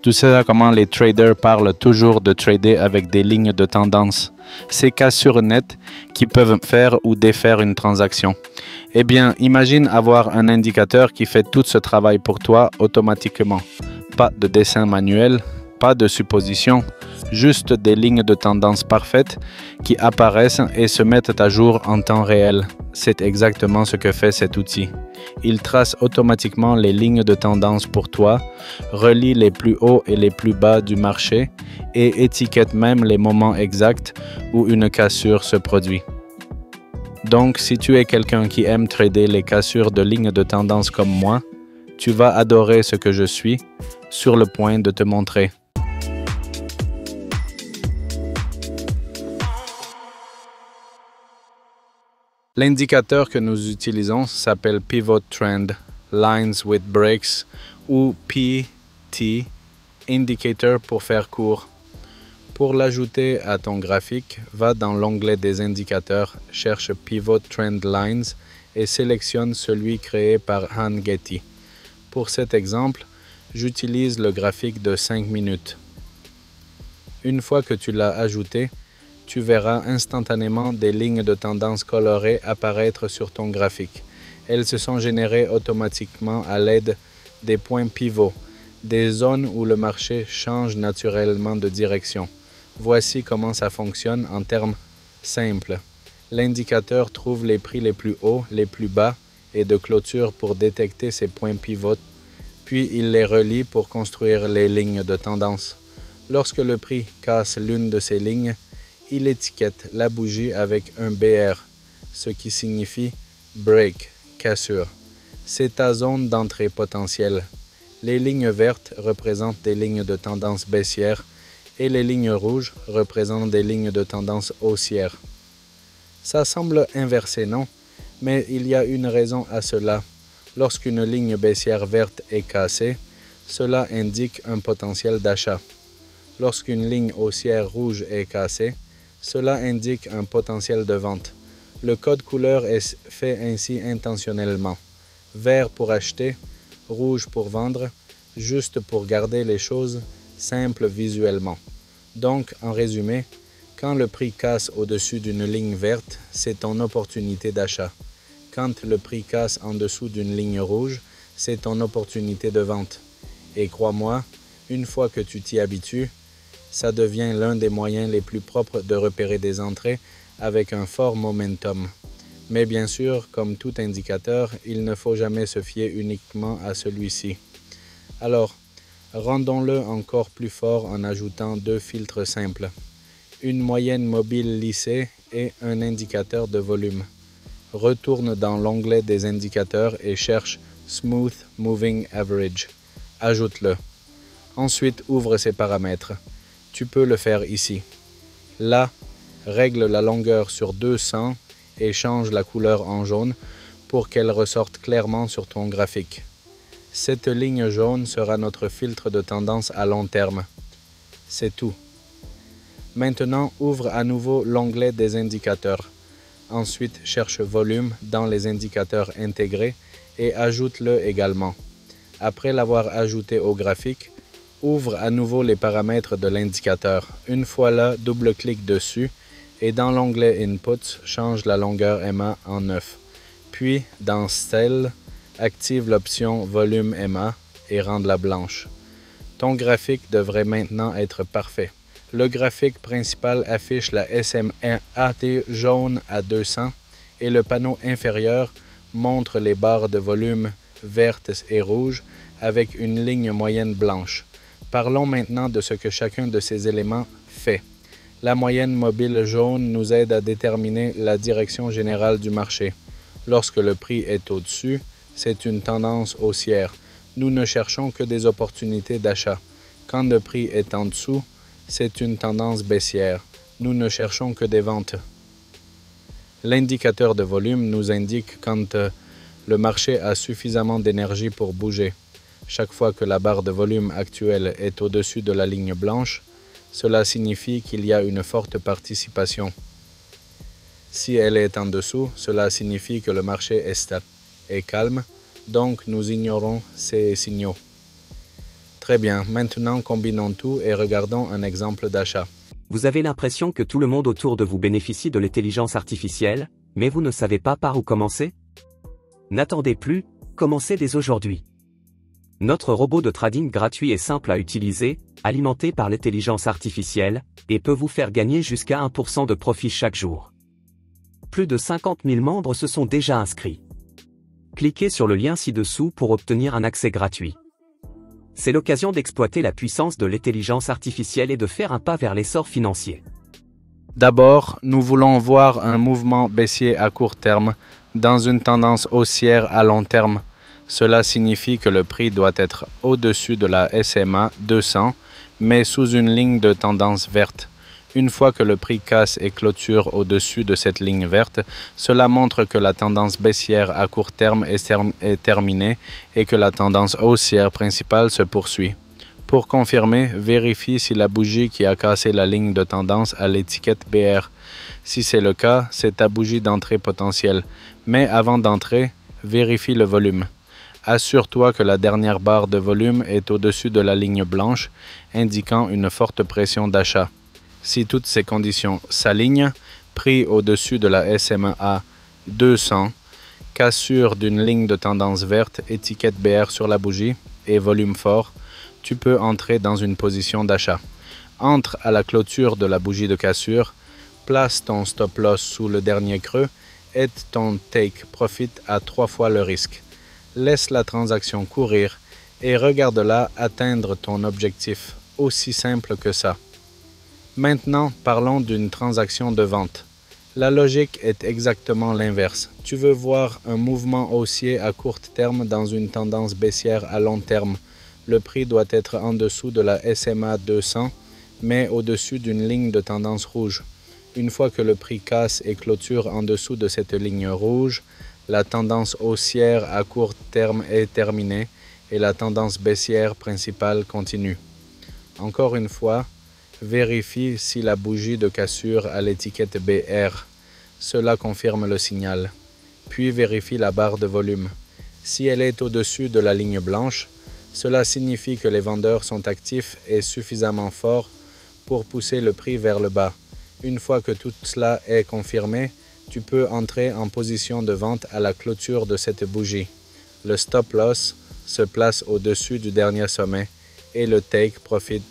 Tu sais comment les traders parlent toujours de trader avec des lignes de tendance, ces cassures nettes qui peuvent faire ou défaire une transaction. Eh bien, imagine avoir un indicateur qui fait tout ce travail pour toi automatiquement. Pas de dessin manuel, pas de supposition, juste des lignes de tendance parfaites qui apparaissent et se mettent à jour en temps réel. C'est exactement ce que fait cet outil. Il trace automatiquement les lignes de tendance pour toi, relie les plus hauts et les plus bas du marché et étiquette même les moments exacts où une cassure se produit. Donc, si tu es quelqu'un qui aime trader les cassures de lignes de tendance comme moi, tu vas adorer ce que je suis sur le point de te montrer. L'indicateur que nous utilisons s'appelle Pivot Trend Lines with Breaks ou PT Indicator pour faire court. Pour l'ajouter à ton graphique, va dans l'onglet des indicateurs, cherche Pivot Trend Lines et sélectionne celui créé par Han Getty. Pour cet exemple, j'utilise le graphique de 5 minutes. Une fois que tu l'as ajouté, tu verras instantanément des lignes de tendance colorées apparaître sur ton graphique. Elles se sont générées automatiquement à l'aide des points pivots, des zones où le marché change naturellement de direction. Voici comment ça fonctionne en termes simples. L'indicateur trouve les prix les plus hauts, les plus bas et de clôture pour détecter ces points pivots, puis il les relie pour construire les lignes de tendance. Lorsque le prix casse l'une de ces lignes, il étiquette la bougie avec un BR, ce qui signifie break, cassure. C'est ta zone d'entrée potentielle. Les lignes vertes représentent des lignes de tendance baissière et les lignes rouges représentent des lignes de tendance haussière. Ça semble inversé, non? Mais il y a une raison à cela. Lorsqu'une ligne baissière verte est cassée, cela indique un potentiel d'achat. Lorsqu'une ligne haussière rouge est cassée, cela indique un potentiel de vente. Le code couleur est fait ainsi intentionnellement. Vert pour acheter, rouge pour vendre, juste pour garder les choses simples visuellement. Donc, en résumé, quand le prix casse au-dessus d'une ligne verte, c'est ton opportunité d'achat. Quand le prix casse en dessous d'une ligne rouge, c'est ton opportunité de vente. Et crois-moi, une fois que tu t'y habitues, ça devient l'un des moyens les plus propres de repérer des entrées avec un fort momentum. Mais bien sûr, comme tout indicateur, il ne faut jamais se fier uniquement à celui-ci. Alors, rendons-le encore plus fort en ajoutant deux filtres simples. Une moyenne mobile lissée et un indicateur de volume. Retourne dans l'onglet des indicateurs et cherche Smooth Moving Average. Ajoute-le. Ensuite, ouvre ses paramètres. Tu peux le faire ici. Là, règle la longueur sur 200 et change la couleur en jaune pour qu'elle ressorte clairement sur ton graphique. Cette ligne jaune sera notre filtre de tendance à long terme. C'est tout. Maintenant, ouvre à nouveau l'onglet des indicateurs. Ensuite, cherche volume dans les indicateurs intégrés et ajoute-le également. Après l'avoir ajouté au graphique, ouvre à nouveau les paramètres de l'indicateur. Une fois là, double-clique dessus et dans l'onglet Inputs, change la longueur MA en 9. Puis, dans Cell, active l'option Volume MA et rende-la blanche. Ton graphique devrait maintenant être parfait. Le graphique principal affiche la SMA-AT jaune à 200 et le panneau inférieur montre les barres de volume vertes et rouges avec une ligne moyenne blanche. Parlons maintenant de ce que chacun de ces éléments fait. La moyenne mobile jaune nous aide à déterminer la direction générale du marché. Lorsque le prix est au-dessus, c'est une tendance haussière. Nous ne cherchons que des opportunités d'achat. Quand le prix est en dessous, c'est une tendance baissière. Nous ne cherchons que des ventes. L'indicateur de volume nous indique quand le marché a suffisamment d'énergie pour bouger. Chaque fois que la barre de volume actuelle est au-dessus de la ligne blanche, cela signifie qu'il y a une forte participation. Si elle est en dessous, cela signifie que le marché est calme, donc nous ignorons ces signaux. Très bien, maintenant combinons tout et regardons un exemple d'achat. Vous avez l'impression que tout le monde autour de vous bénéficie de l'intelligence artificielle, mais vous ne savez pas par où commencer? N'attendez plus, commencez dès aujourd'hui. Notre robot de trading gratuit est simple à utiliser, alimenté par l'intelligence artificielle, et peut vous faire gagner jusqu'à 1% de profit chaque jour. Plus de 50 000 membres se sont déjà inscrits. Cliquez sur le lien ci-dessous pour obtenir un accès gratuit. C'est l'occasion d'exploiter la puissance de l'intelligence artificielle et de faire un pas vers l'essor financier. D'abord, nous voulons voir un mouvement baissier à court terme dans une tendance haussière à long terme. Cela signifie que le prix doit être au-dessus de la SMA 200, mais sous une ligne de tendance verte. Une fois que le prix casse et clôture au-dessus de cette ligne verte, cela montre que la tendance baissière à court terme est terminée et que la tendance haussière principale se poursuit. Pour confirmer, vérifie si la bougie qui a cassé la ligne de tendance a l'étiquette BR. Si c'est le cas, c'est ta bougie d'entrée potentielle. Mais avant d'entrer, vérifie le volume. Assure-toi que la dernière barre de volume est au-dessus de la ligne blanche, indiquant une forte pression d'achat. Si toutes ces conditions s'alignent, prix au-dessus de la SMA 200, cassure d'une ligne de tendance verte, étiquette BR sur la bougie et volume fort, tu peux entrer dans une position d'achat. Entre à la clôture de la bougie de cassure, place ton stop loss sous le dernier creux et ton take profit à 3 fois le risque. Laisse la transaction courir et regarde-la atteindre ton objectif, aussi simple que ça. Maintenant, parlons d'une transaction de vente. La logique est exactement l'inverse. Tu veux voir un mouvement haussier à court terme dans une tendance baissière à long terme. Le prix doit être en dessous de la SMA 200, mais au-dessus d'une ligne de tendance rouge. Une fois que le prix casse et clôture en dessous de cette ligne rouge, la tendance haussière à court terme est terminée et la tendance baissière principale continue. Encore une fois, vérifie si la bougie de cassure a l'étiquette BR. Cela confirme le signal. Puis vérifie la barre de volume. Si elle est au-dessus de la ligne blanche, cela signifie que les vendeurs sont actifs et suffisamment forts pour pousser le prix vers le bas. Une fois que tout cela est confirmé, tu peux entrer en position de vente à la clôture de cette bougie. Le stop loss se place au-dessus du dernier sommet et le take profit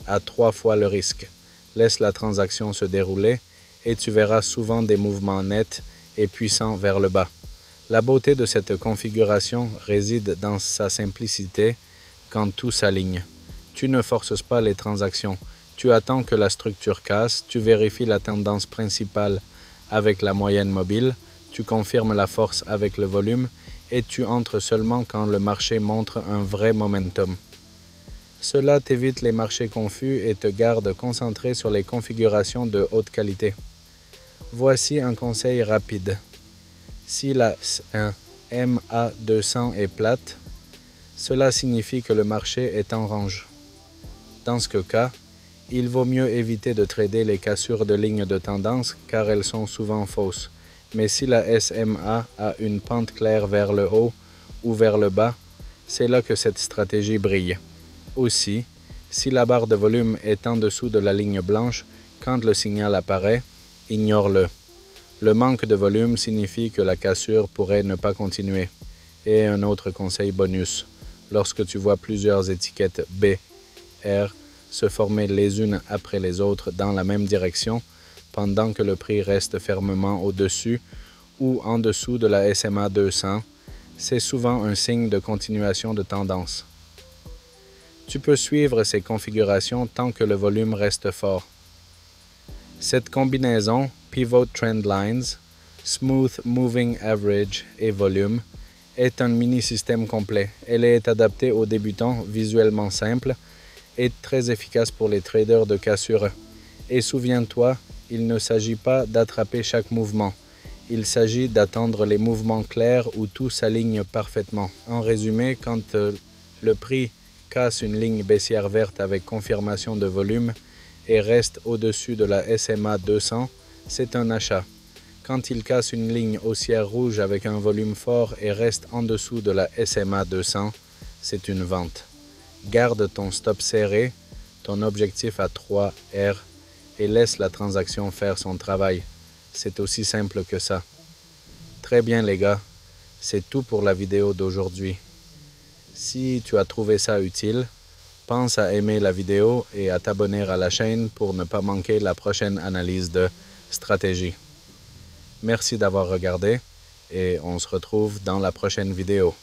à 3 fois le risque. Laisse la transaction se dérouler et tu verras souvent des mouvements nets et puissants vers le bas. La beauté de cette configuration réside dans sa simplicité quand tout s'aligne. Tu ne forces pas les transactions. Tu attends que la structure casse, tu vérifies la tendance principale avec la moyenne mobile, tu confirmes la force avec le volume et tu entres seulement quand le marché montre un vrai momentum. Cela t'évite les marchés confus et te garde concentré sur les configurations de haute qualité. Voici un conseil rapide. Si la MA200 est plate, cela signifie que le marché est en range. Dans ce cas, il vaut mieux éviter de trader les cassures de lignes de tendance car elles sont souvent fausses. Mais si la SMA a une pente claire vers le haut ou vers le bas, c'est là que cette stratégie brille. Aussi, si la barre de volume est en dessous de la ligne blanche, quand le signal apparaît, ignore-le. Le manque de volume signifie que la cassure pourrait ne pas continuer. Et un autre conseil bonus, lorsque tu vois plusieurs étiquettes B, R, se former les unes après les autres dans la même direction, pendant que le prix reste fermement au-dessus ou en dessous de la SMA 200, c'est souvent un signe de continuation de tendance. Tu peux suivre ces configurations tant que le volume reste fort. Cette combinaison Pivot Trend Lines, Smooth Moving Average et Volume est un mini-système complet. Elle est adaptée aux débutants, visuellement simple et très efficace pour les traders de cassure. Et souviens-toi, il ne s'agit pas d'attraper chaque mouvement. Il s'agit d'attendre les mouvements clairs où tout s'aligne parfaitement. En résumé, quand le prix casse une ligne baissière verte avec confirmation de volume et reste au-dessus de la SMA 200, c'est un achat. Quand il casse une ligne haussière rouge avec un volume fort et reste en dessous de la SMA 200, c'est une vente. Garde ton stop serré, ton objectif à 3 R et laisse la transaction faire son travail. C'est aussi simple que ça. Très bien les gars, c'est tout pour la vidéo d'aujourd'hui. Si tu as trouvé ça utile, pense à aimer la vidéo et à t'abonner à la chaîne pour ne pas manquer la prochaine analyse de stratégie. Merci d'avoir regardé et on se retrouve dans la prochaine vidéo.